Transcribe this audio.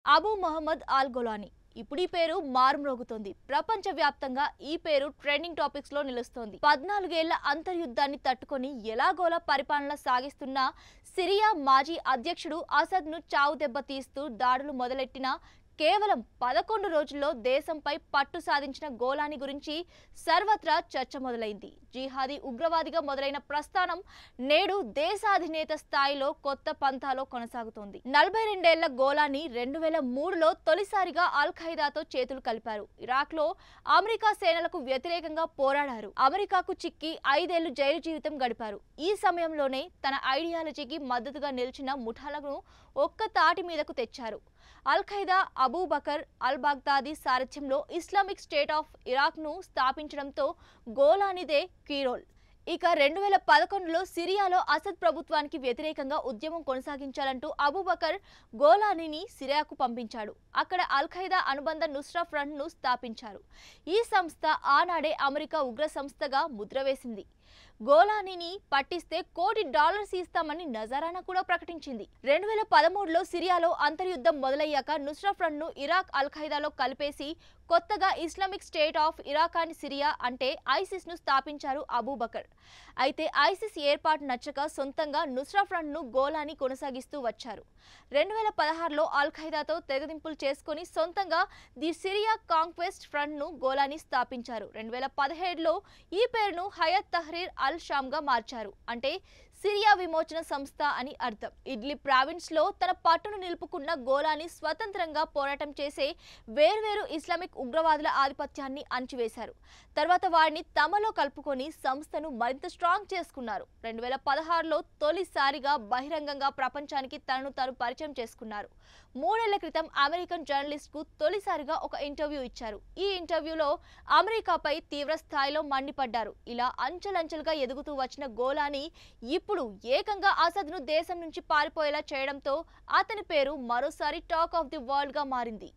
అబూ మహమ్మద్ అల్ గోలానీ ఇప్పుడు ఈ పేరు మారుమ్రోగుతోంది. ప్రపంచవ్యాప్తంగా ఈ పేరు ట్రెండింగ్ టాపిక్స్ లో నిలుస్తోంది. 14 ఏళ్ల అంతర్యుద్ధాన్ని తట్టుకొని ఎలాగోలా పరిపాలన సాగిస్తున్న సిరియా మాజీ అధ్యక్షుడు అసద్ ను చావు దెబ్బ తీస్తూ దాడులు మొదలెట్టిన కేవలం 11 రోజుల్లో దేశంపై పట్టు సాధించిన గోలానీ గురించి సర్వత్రా చర్చ మొదలైంది. జిహాదీ ఉగ్రవాదిగా మొదలైన ప్రస్థానం నేడు దేశాధినేత స్థాయిలో కొత్త పంథాలో కొనసాగుతోంది. 42 ఏళ్ల గోలానీ 2003లో తొలిసారిగా అల్ ఖైదాతో చేతులు కలిపారు. ఇరాక్లో అమెరికా సేనలకు వ్యతిరేకంగా పోరాడారు. అమెరికాకు చిక్కి 5 ఏళ్లు జైలు జీవితం గడిపారు. ఈ సమయంలోనే తన ఐడియాలజీకి మద్దతుగా నిలిచిన ముఠాలను ఒక్క తాటి మీదకు తెచ్చారు. అల్ ఖైదా అబూ బకర్ అల్ బాగ్దాదీ సారథ్యంలో ఇస్లామిక్ స్టేట్ ఆఫ్ ఇరాక్ను స్థాపించడంతో గోలానీదే కీరోల్. ఇక 2011లో సిరియాలో అసద్ ప్రభుత్వానికి వ్యతిరేకంగా ఉద్యమం కొనసాగించాలంటూ అబూబకర్ గోలానీని సిరియాకు పంపించాడు. అక్కడ అల్ ఖైదా అనుబంధ నుస్రా ఫ్రంట్ ను స్థాపించారు. ఈ సంస్థ ఆనాడే అమెరికా ఉగ్ర సంస్థగా ముద్ర వేసింది. గోలానీని పట్టిస్తే $1 కోటి ఇస్తామని నజరానా కూడా ప్రకటించింది. 2013లో సిరియాలో అంతర్యుద్ధం మొదలయ్యాక నుస్రా ఫ్రంట్ ను ఇరాక్ అల్ ఖైదాలో కలిపేసి కొత్తగా Islamic state of Iraq and Syria అంటే ఐసిస్ ను స్థాపించారు అబూబకర్. అయితే ఐసిస్ ఏర్పాటు నచ్చక సొంతంగా నుస్రా ఫ్రంట్ ను గోలానీ కొనసాగిస్తూ వచ్చారు. 2016లో అల్ ఖైదాతో తెగదింపులు చేసుకుని సొంతంగా ది సిరియా కాంక్వెస్ట్ ఫ్రంట్ ను గోలానీ స్థాపించారు. 2017లో ఈ పేరును హయత్ తహ్రీర్ అల్ షామ్ గా మార్చారు. అంటే సిరియా విమోచన సంస్థ అని అర్థం. ఇడ్లిబ్ ప్రావిన్స్ లో తన పట్టును నిలుపుకున్న గోలానీ స్వతంత్రంగా పోరాటం చేసే వేర్వేరు ఇస్లామిక్ ఉగ్రవాదుల ఆధిపత్యాన్ని అణచివేశారు. తర్వాత వారిని తమలో కలుపుకొని సంస్థను మరింత స్ట్రాంగ్ చేసుకున్నారు. 2016లో తొలిసారిగా బహిరంగంగా ప్రపంచానికి తనను తాను పరిచయం చేసుకున్నారు. 3 ఏళ్ల క్రితం అమెరికన్ జర్నలిస్ట్ కు తొలిసారిగా ఒక ఇంటర్వ్యూ ఇచ్చారు. ఈ ఇంటర్వ్యూలో అమెరికాపై తీవ్ర స్థాయిలో మండిపడ్డారు. ఇలా అంచెలంచెలుగా ఎదుగుతూ వచ్చిన గోలానీ ఇప్పుడు ఏకంగా అసద్ ను దేశం నుంచి పారిపోయేలా చేయడంతో అతని పేరు మరోసారి టాక్ ఆఫ్ ది వరల్డ్ గా మారింది.